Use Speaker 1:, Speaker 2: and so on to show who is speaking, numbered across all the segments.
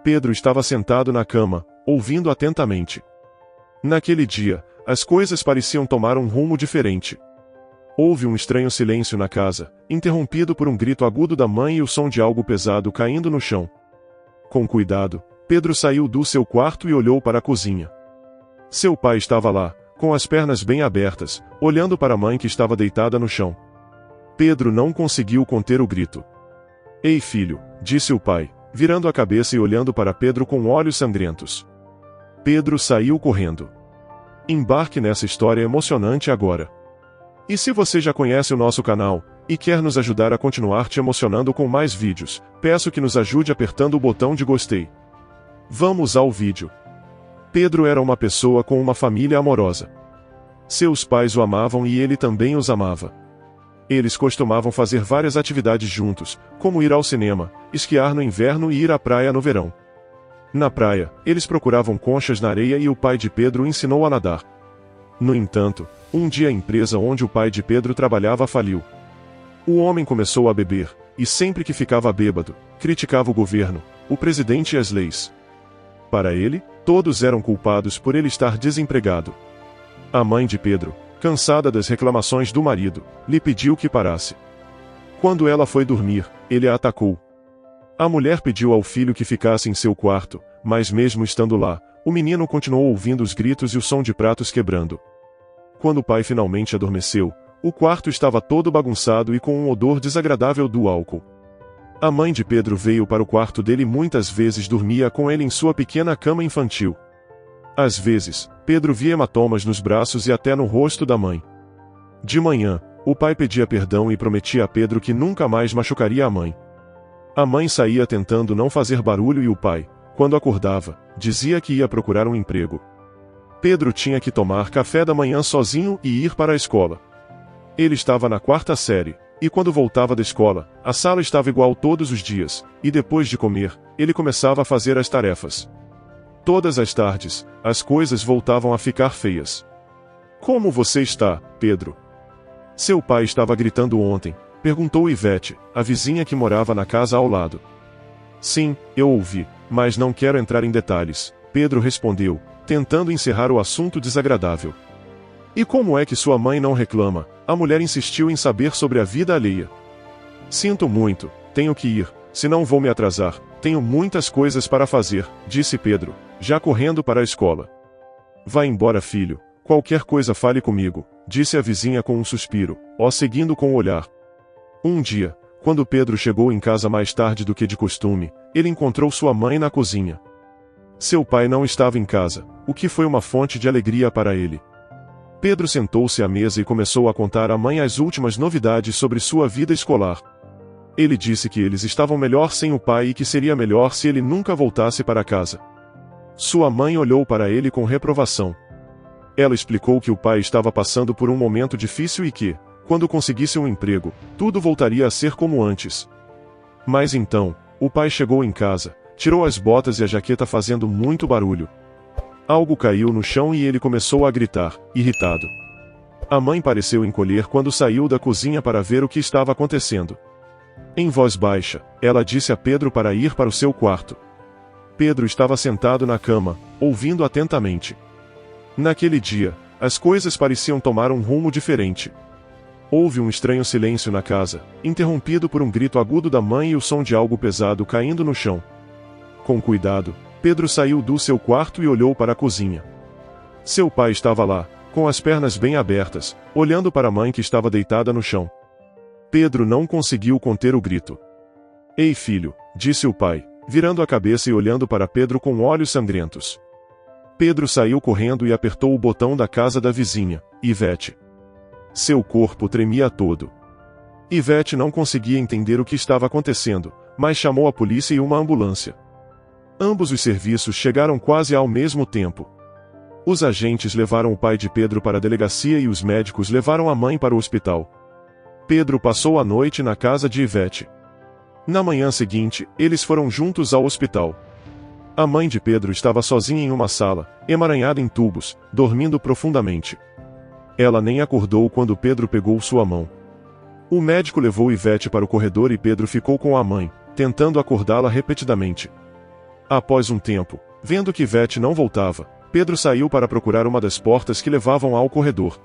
Speaker 1: Pedro estava sentado na cama, ouvindo atentamente. Naquele dia, as coisas pareciam tomar um rumo diferente. Houve um estranho silêncio na casa, interrompido por um grito agudo da mãe e o som de algo pesado caindo no chão. Com cuidado, Pedro saiu do seu quarto e olhou para a cozinha. Seu pai estava lá, com as pernas bem abertas, olhando para a mãe que estava deitada no chão. Pedro não conseguiu conter o grito. "Ei, filho", disse o pai, virando a cabeça e olhando para Pedro com olhos sangrentos. Pedro saiu correndo. Embarque nessa história emocionante agora. E se você já conhece o nosso canal, e quer nos ajudar a continuar te emocionando com mais vídeos, peço que nos ajude apertando o botão de gostei. Vamos ao vídeo. Pedro era uma pessoa com uma família amorosa. Seus pais o amavam e ele também os amava. Eles costumavam fazer várias atividades juntos, como ir ao cinema, esquiar no inverno e ir à praia no verão. Na praia, eles procuravam conchas na areia e o pai de Pedro o ensinou a nadar. No entanto, um dia a empresa onde o pai de Pedro trabalhava faliu. O homem começou a beber, e sempre que ficava bêbado, criticava o governo, o presidente e as leis. Para ele, todos eram culpados por ele estar desempregado. A mãe de Pedro, cansada das reclamações do marido, lhe pediu que parasse. Quando ela foi dormir, ele a atacou. A mulher pediu ao filho que ficasse em seu quarto, mas mesmo estando lá, o menino continuou ouvindo os gritos e o som de pratos quebrando. Quando o pai finalmente adormeceu, o quarto estava todo bagunçado e com um odor desagradável do álcool. A mãe de Pedro veio para o quarto dele e muitas vezes dormia com ele em sua pequena cama infantil. Às vezes, Pedro via hematomas nos braços e até no rosto da mãe. De manhã, o pai pedia perdão e prometia a Pedro que nunca mais machucaria a mãe. A mãe saía tentando não fazer barulho e o pai, quando acordava, dizia que ia procurar um emprego. Pedro tinha que tomar café da manhã sozinho e ir para a escola. Ele estava na 4ª série, e quando voltava da escola, a sala estava igual todos os dias, e depois de comer, ele começava a fazer as tarefas. Todas as tardes, as coisas voltavam a ficar feias. "Como você está, Pedro?" Seu pai estava gritando ontem, perguntou Ivete, a vizinha que morava na casa ao lado. "Sim, eu ouvi, mas não quero entrar em detalhes", Pedro respondeu, tentando encerrar o assunto desagradável. "E como é que sua mãe não reclama?" A mulher insistiu em saber sobre a vida alheia. "Sinto muito, tenho que ir, senão vou me atrasar, tenho muitas coisas para fazer", disse Pedro, já correndo para a escola. "Vá embora, filho, qualquer coisa fale comigo", disse a vizinha com um suspiro, seguindo com o olhar. Um dia, quando Pedro chegou em casa mais tarde do que de costume, ele encontrou sua mãe na cozinha. Seu pai não estava em casa, o que foi uma fonte de alegria para ele. Pedro sentou-se à mesa e começou a contar à mãe as últimas novidades sobre sua vida escolar. Ele disse que eles estavam melhor sem o pai e que seria melhor se ele nunca voltasse para casa. Sua mãe olhou para ele com reprovação. Ela explicou que o pai estava passando por um momento difícil e que, quando conseguisse um emprego, tudo voltaria a ser como antes. Mas então, o pai chegou em casa, tirou as botas e a jaqueta fazendo muito barulho. Algo caiu no chão e ele começou a gritar, irritado. A mãe pareceu encolher quando saiu da cozinha para ver o que estava acontecendo. Em voz baixa, ela disse a Pedro para ir para o seu quarto. Pedro estava sentado na cama, ouvindo atentamente. Naquele dia, as coisas pareciam tomar um rumo diferente. Houve um estranho silêncio na casa, interrompido por um grito agudo da mãe e o som de algo pesado caindo no chão. Com cuidado, Pedro saiu do seu quarto e olhou para a cozinha. Seu pai estava lá, com as pernas bem abertas, olhando para a mãe que estava deitada no chão. Pedro não conseguiu conter o grito. "Ei, filho", disse o pai, virando a cabeça e olhando para Pedro com olhos sangrentos. Pedro saiu correndo e apertou o botão da casa da vizinha, Ivete. Seu corpo tremia todo. Ivete não conseguia entender o que estava acontecendo, mas chamou a polícia e uma ambulância. Ambos os serviços chegaram quase ao mesmo tempo. Os agentes levaram o pai de Pedro para a delegacia e os médicos levaram a mãe para o hospital. Pedro passou a noite na casa de Ivete. Na manhã seguinte, eles foram juntos ao hospital. A mãe de Pedro estava sozinha em uma sala, emaranhada em tubos, dormindo profundamente. Ela nem acordou quando Pedro pegou sua mão. O médico levou Ivete para o corredor e Pedro ficou com a mãe, tentando acordá-la repetidamente. Após um tempo, vendo que Ivete não voltava, Pedro saiu para procurar uma das portas que levavam ao corredor.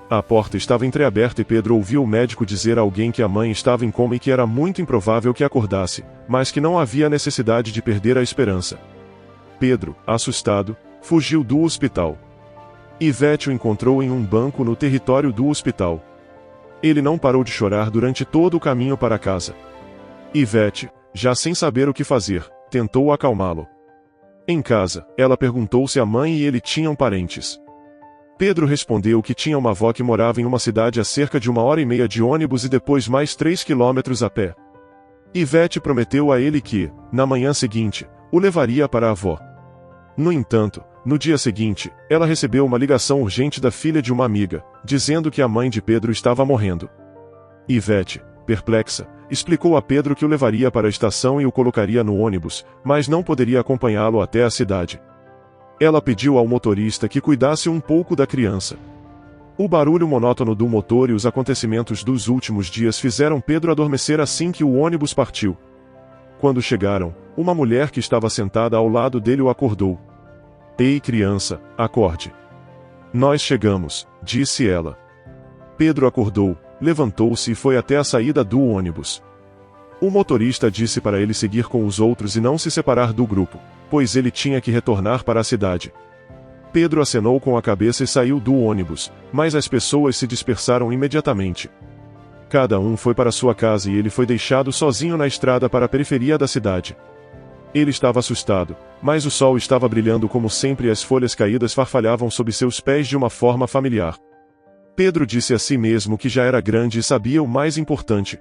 Speaker 1: A porta estava entreaberta e Pedro ouviu o médico dizer a alguém que a mãe estava em coma e que era muito improvável que acordasse, mas que não havia necessidade de perder a esperança. Pedro, assustado, fugiu do hospital. Ivete o encontrou em um banco no território do hospital. Ele não parou de chorar durante todo o caminho para casa. Ivete, já sem saber o que fazer, tentou acalmá-lo. Em casa, ela perguntou se a mãe e ele tinham parentes. Pedro respondeu que tinha uma avó que morava em uma cidade a cerca de 1h30 de ônibus e depois mais 3 quilômetros a pé. Ivete prometeu a ele que, na manhã seguinte, o levaria para a avó. No entanto, no dia seguinte, ela recebeu uma ligação urgente da filha de uma amiga, dizendo que a mãe de Pedro estava morrendo. Ivete, perplexa, explicou a Pedro que o levaria para a estação e o colocaria no ônibus, mas não poderia acompanhá-lo até a cidade. Ela pediu ao motorista que cuidasse um pouco da criança. O barulho monótono do motor e os acontecimentos dos últimos dias fizeram Pedro adormecer assim que o ônibus partiu. Quando chegaram, uma mulher que estava sentada ao lado dele o acordou. "Ei, criança, acorde." "Nós chegamos", disse ela. Pedro acordou, levantou-se e foi até a saída do ônibus. O motorista disse para ele seguir com os outros e não se separar do grupo, pois ele tinha que retornar para a cidade. Pedro acenou com a cabeça e saiu do ônibus, mas as pessoas se dispersaram imediatamente. Cada um foi para sua casa e ele foi deixado sozinho na estrada para a periferia da cidade. Ele estava assustado, mas o sol estava brilhando como sempre e as folhas caídas farfalhavam sob seus pés de uma forma familiar. Pedro disse a si mesmo que já era grande e sabia o mais importante: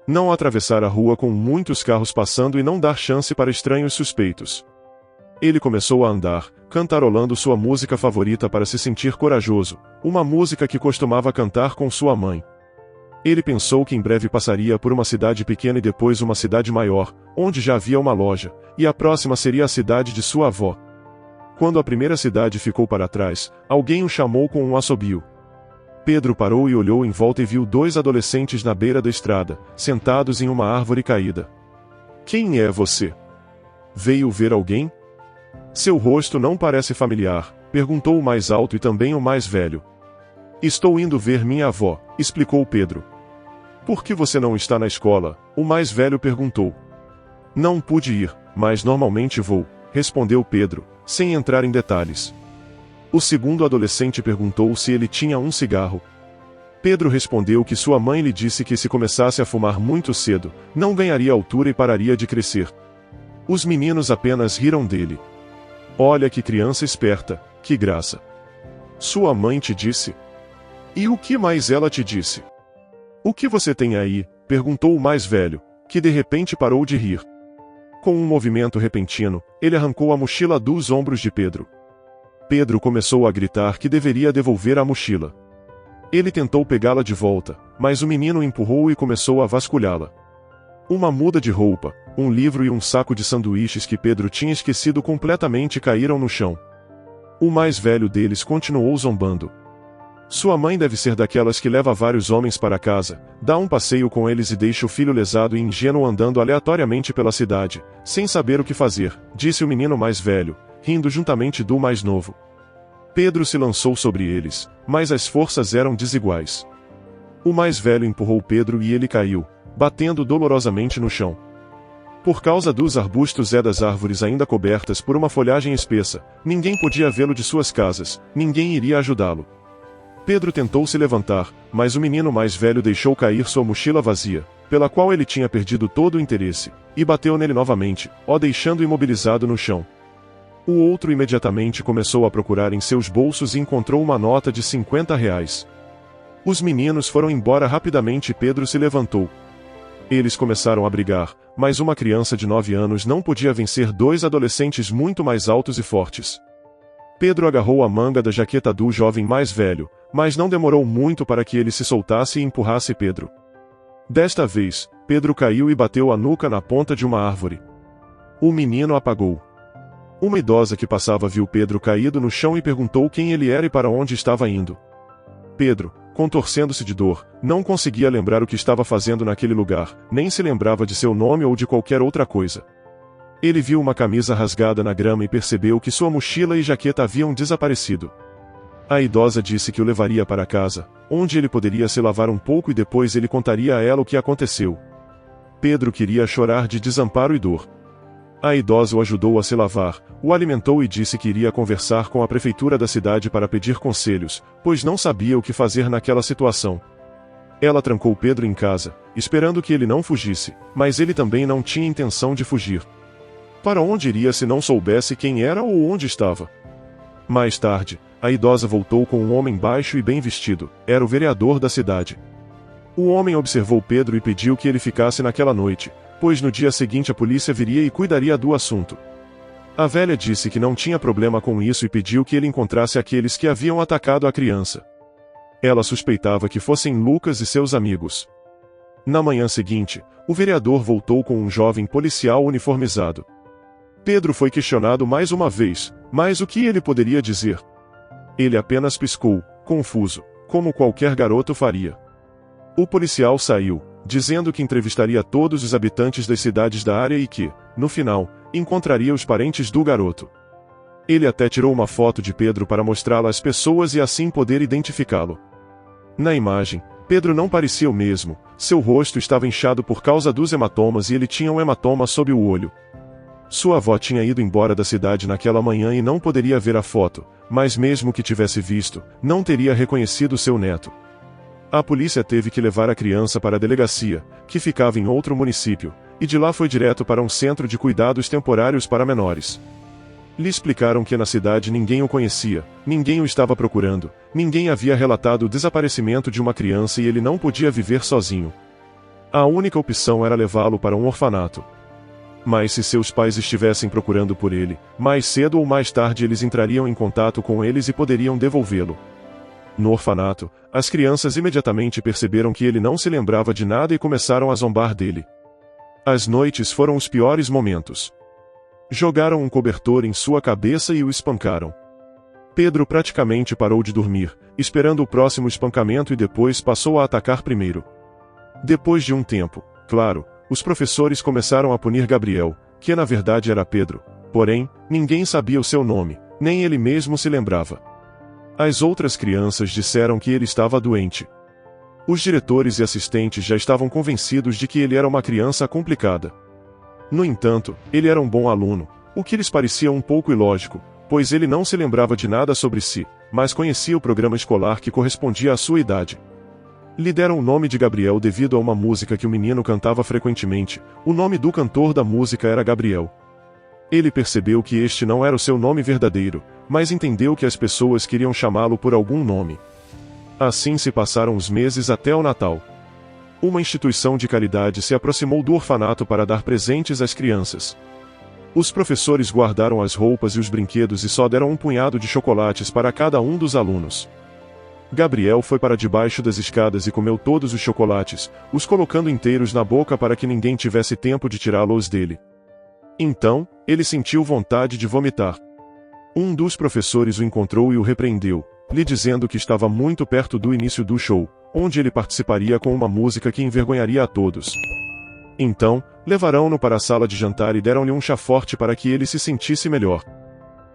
Speaker 1: não atravessar a rua com muitos carros passando e não dar chance para estranhos suspeitos. Ele começou a andar, cantarolando sua música favorita para se sentir corajoso, uma música que costumava cantar com sua mãe. Ele pensou que em breve passaria por uma cidade pequena e depois uma cidade maior, onde já havia uma loja, e a próxima seria a cidade de sua avó. Quando a primeira cidade ficou para trás, alguém o chamou com um assobio. Pedro parou e olhou em volta e viu 2 adolescentes na beira da estrada, sentados em uma árvore caída. "Quem é você? Veio ver alguém?" "Seu rosto não parece familiar", perguntou o mais alto e também o mais velho. "Estou indo ver minha avó", explicou Pedro. "Por que você não está na escola?", o mais velho perguntou. "Não pude ir, mas normalmente vou", respondeu Pedro, sem entrar em detalhes. O segundo adolescente perguntou se ele tinha um cigarro. Pedro respondeu que sua mãe lhe disse que se começasse a fumar muito cedo, não ganharia altura e pararia de crescer. Os meninos apenas riram dele. "Olha que criança esperta, que graça. Sua mãe te disse? E o que mais ela te disse?" "O que você tem aí?", perguntou o mais velho, que de repente parou de rir. Com um movimento repentino, ele arrancou a mochila dos ombros de Pedro. Pedro começou a gritar que deveria devolver a mochila. Ele tentou pegá-la de volta, mas o menino o empurrou e começou a vasculhá-la. Uma muda de roupa, um livro e um saco de sanduíches que Pedro tinha esquecido completamente caíram no chão. O mais velho deles continuou zombando. "Sua mãe deve ser daquelas que leva vários homens para casa, dá um passeio com eles e deixa o filho lesado e ingênuo andando aleatoriamente pela cidade, sem saber o que fazer", disse o menino mais velho, rindo juntamente do mais novo. Pedro se lançou sobre eles, mas as forças eram desiguais. O mais velho empurrou Pedro e ele caiu, batendo dolorosamente no chão. Por causa dos arbustos e das árvores ainda cobertas por uma folhagem espessa, ninguém podia vê-lo de suas casas, ninguém iria ajudá-lo. Pedro tentou se levantar, mas o menino mais velho deixou cair sua mochila vazia, pela qual ele tinha perdido todo o interesse, e bateu nele novamente, o deixando imobilizado no chão. O outro imediatamente começou a procurar em seus bolsos e encontrou uma nota de R$50. Os meninos foram embora rapidamente e Pedro se levantou. Eles começaram a brigar, mas uma criança de 9 anos não podia vencer 2 adolescentes muito mais altos e fortes. Pedro agarrou a manga da jaqueta do jovem mais velho, mas não demorou muito para que ele se soltasse e empurrasse Pedro. Desta vez, Pedro caiu e bateu a nuca na ponta de uma árvore. O menino apagou. Uma idosa que passava viu Pedro caído no chão e perguntou quem ele era e para onde estava indo. Pedro, contorcendo-se de dor, não conseguia lembrar o que estava fazendo naquele lugar, nem se lembrava de seu nome ou de qualquer outra coisa. Ele viu uma camisa rasgada na grama e percebeu que sua mochila e jaqueta haviam desaparecido. A idosa disse que o levaria para casa, onde ele poderia se lavar um pouco e depois ele contaria a ela o que aconteceu. Pedro queria chorar de desamparo e dor. A idosa o ajudou a se lavar, o alimentou e disse que iria conversar com a prefeitura da cidade para pedir conselhos, pois não sabia o que fazer naquela situação. Ela trancou Pedro em casa, esperando que ele não fugisse, mas ele também não tinha intenção de fugir. Para onde iria se não soubesse quem era ou onde estava? Mais tarde, a idosa voltou com um homem baixo e bem vestido, era o vereador da cidade. O homem observou Pedro e pediu que ele ficasse naquela noite, pois no dia seguinte a polícia viria e cuidaria do assunto. A velha disse que não tinha problema com isso e pediu que ele encontrasse aqueles que haviam atacado a criança. Ela suspeitava que fossem Lucas e seus amigos. Na manhã seguinte, o vereador voltou com um jovem policial uniformizado. Pedro foi questionado mais uma vez, mas o que ele poderia dizer? Ele apenas piscou, confuso, como qualquer garoto faria. O policial saiu, dizendo que entrevistaria todos os habitantes das cidades da área e que, no final, encontraria os parentes do garoto. Ele até tirou uma foto de Pedro para mostrá-la às pessoas e assim poder identificá-lo. Na imagem, Pedro não parecia o mesmo, seu rosto estava inchado por causa dos hematomas e ele tinha um hematoma sob o olho. Sua avó tinha ido embora da cidade naquela manhã e não poderia ver a foto, mas mesmo que tivesse visto, não teria reconhecido seu neto. A polícia teve que levar a criança para a delegacia, que ficava em outro município, e de lá foi direto para um centro de cuidados temporários para menores. Lhe explicaram que na cidade ninguém o conhecia, ninguém o estava procurando, ninguém havia relatado o desaparecimento de uma criança e ele não podia viver sozinho. A única opção era levá-lo para um orfanato. Mas se seus pais estivessem procurando por ele, mais cedo ou mais tarde eles entrariam em contato com eles e poderiam devolvê-lo. No orfanato, as crianças imediatamente perceberam que ele não se lembrava de nada e começaram a zombar dele. As noites foram os piores momentos. Jogaram um cobertor em sua cabeça e o espancaram. Pedro praticamente parou de dormir, esperando o próximo espancamento e depois passou a atacar primeiro. Depois de um tempo, claro, os professores começaram a punir Gabriel, que na verdade era Pedro, porém, ninguém sabia o seu nome, nem ele mesmo se lembrava. As outras crianças disseram que ele estava doente. Os diretores e assistentes já estavam convencidos de que ele era uma criança complicada. No entanto, ele era um bom aluno, o que lhes parecia um pouco ilógico, pois ele não se lembrava de nada sobre si, mas conhecia o programa escolar que correspondia à sua idade. Lhe deram o nome de Gabriel devido a uma música que o menino cantava frequentemente, o nome do cantor da música era Gabriel. Ele percebeu que este não era o seu nome verdadeiro, mas entendeu que as pessoas queriam chamá-lo por algum nome. Assim se passaram os meses até o Natal. Uma instituição de caridade se aproximou do orfanato para dar presentes às crianças. Os professores guardaram as roupas e os brinquedos e só deram um punhado de chocolates para cada um dos alunos. Gabriel foi para debaixo das escadas e comeu todos os chocolates, os colocando inteiros na boca para que ninguém tivesse tempo de tirá-los dele. Então, ele sentiu vontade de vomitar. Um dos professores o encontrou e o repreendeu, lhe dizendo que estava muito perto do início do show, onde ele participaria com uma música que envergonharia a todos. Então, levaram-no para a sala de jantar e deram-lhe um chá forte para que ele se sentisse melhor.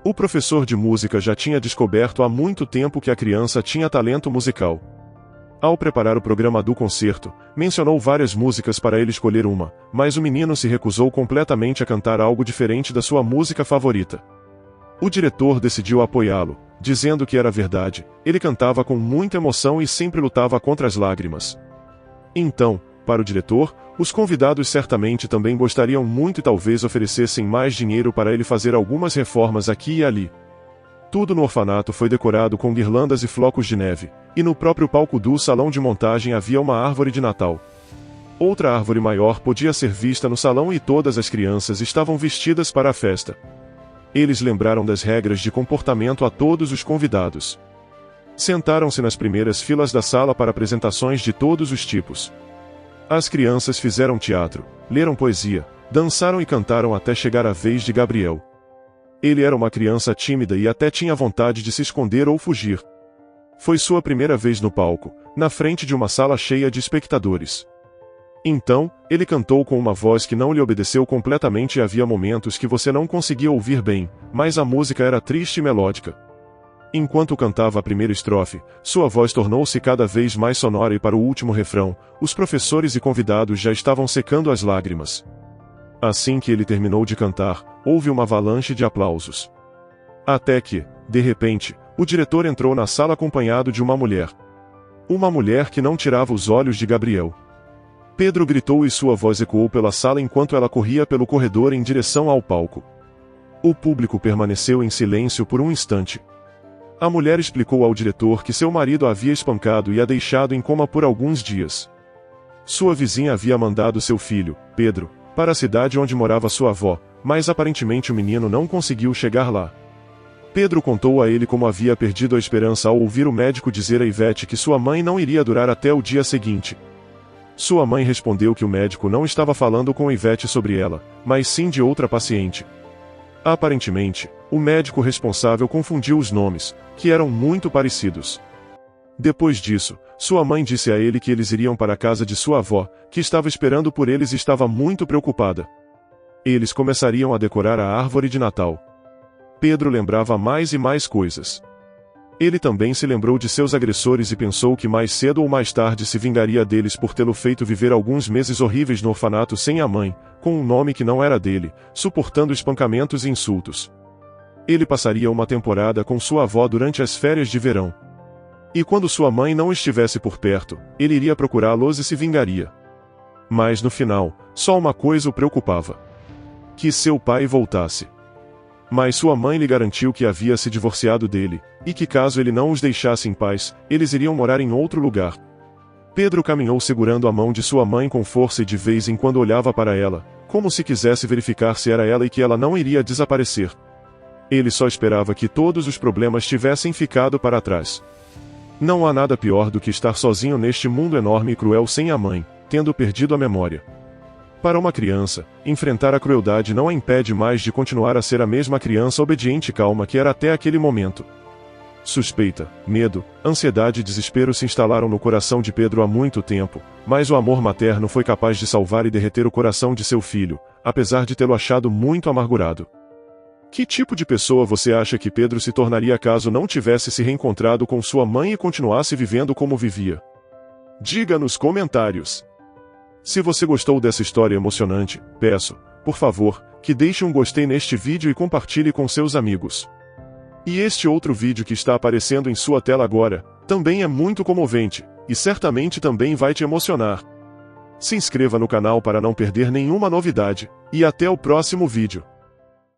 Speaker 1: O professor de música já tinha descoberto há muito tempo que a criança tinha talento musical. Ao preparar o programa do concerto, mencionou várias músicas para ele escolher uma, mas o menino se recusou completamente a cantar algo diferente da sua música favorita. O diretor decidiu apoiá-lo, dizendo que era verdade, ele cantava com muita emoção e sempre lutava contra as lágrimas. Então, para o diretor, os convidados certamente também gostariam muito e talvez oferecessem mais dinheiro para ele fazer algumas reformas aqui e ali. Tudo no orfanato foi decorado com guirlandas e flocos de neve, e no próprio palco do salão de montagem havia uma árvore de Natal. Outra árvore maior podia ser vista no salão e todas as crianças estavam vestidas para a festa. Eles lembraram das regras de comportamento a todos os convidados. Sentaram-se nas primeiras filas da sala para apresentações de todos os tipos. As crianças fizeram teatro, leram poesia, dançaram e cantaram até chegar a vez de Gabriel. Ele era uma criança tímida e até tinha vontade de se esconder ou fugir. Foi sua primeira vez no palco, na frente de uma sala cheia de espectadores. Então, ele cantou com uma voz que não lhe obedeceu completamente e havia momentos que você não conseguia ouvir bem, mas a música era triste e melódica. Enquanto cantava a primeira estrofe, sua voz tornou-se cada vez mais sonora e para o último refrão, os professores e convidados já estavam secando as lágrimas. Assim que ele terminou de cantar, houve uma avalanche de aplausos. Até que, de repente, o diretor entrou na sala acompanhado de uma mulher. Uma mulher que não tirava os olhos de Gabriel. Pedro gritou e sua voz ecoou pela sala enquanto ela corria pelo corredor em direção ao palco. O público permaneceu em silêncio por um instante. A mulher explicou ao diretor que seu marido a havia espancado e a deixado em coma por alguns dias. Sua vizinha havia mandado seu filho, Pedro, para a cidade onde morava sua avó, mas aparentemente o menino não conseguiu chegar lá. Pedro contou a ele como havia perdido a esperança ao ouvir o médico dizer a Ivete que sua mãe não iria durar até o dia seguinte. Sua mãe respondeu que o médico não estava falando com Ivete sobre ela, mas sim de outra paciente. Aparentemente, o médico responsável confundiu os nomes, que eram muito parecidos. Depois disso, sua mãe disse a ele que eles iriam para a casa de sua avó, que estava esperando por eles e estava muito preocupada. Eles começariam a decorar a árvore de Natal. Pedro lembrava mais e mais coisas. Ele também se lembrou de seus agressores e pensou que mais cedo ou mais tarde se vingaria deles por tê-lo feito viver alguns meses horríveis no orfanato sem a mãe, com um nome que não era dele, suportando espancamentos e insultos. Ele passaria uma temporada com sua avó durante as férias de verão. E quando sua mãe não estivesse por perto, ele iria procurá-los e se vingaria. Mas no final, só uma coisa o preocupava: que seu pai voltasse. Mas sua mãe lhe garantiu que havia se divorciado dele, e que caso ele não os deixasse em paz, eles iriam morar em outro lugar. Pedro caminhou segurando a mão de sua mãe com força e de vez em quando olhava para ela, como se quisesse verificar se era ela e que ela não iria desaparecer. Ele só esperava que todos os problemas tivessem ficado para trás. Não há nada pior do que estar sozinho neste mundo enorme e cruel sem a mãe, tendo perdido a memória. Para uma criança, enfrentar a crueldade não a impede mais de continuar a ser a mesma criança obediente e calma que era até aquele momento. Suspeita, medo, ansiedade e desespero se instalaram no coração de Pedro há muito tempo, mas o amor materno foi capaz de salvar e derreter o coração de seu filho, apesar de tê-lo achado muito amargurado. Que tipo de pessoa você acha que Pedro se tornaria caso não tivesse se reencontrado com sua mãe e continuasse vivendo como vivia? Diga nos comentários. Se você gostou dessa história emocionante, peço, por favor, que deixe um gostei neste vídeo e compartilhe com seus amigos. E este outro vídeo que está aparecendo em sua tela agora, também é muito comovente, e certamente também vai te emocionar. Se inscreva no canal para não perder nenhuma novidade, e até o próximo vídeo.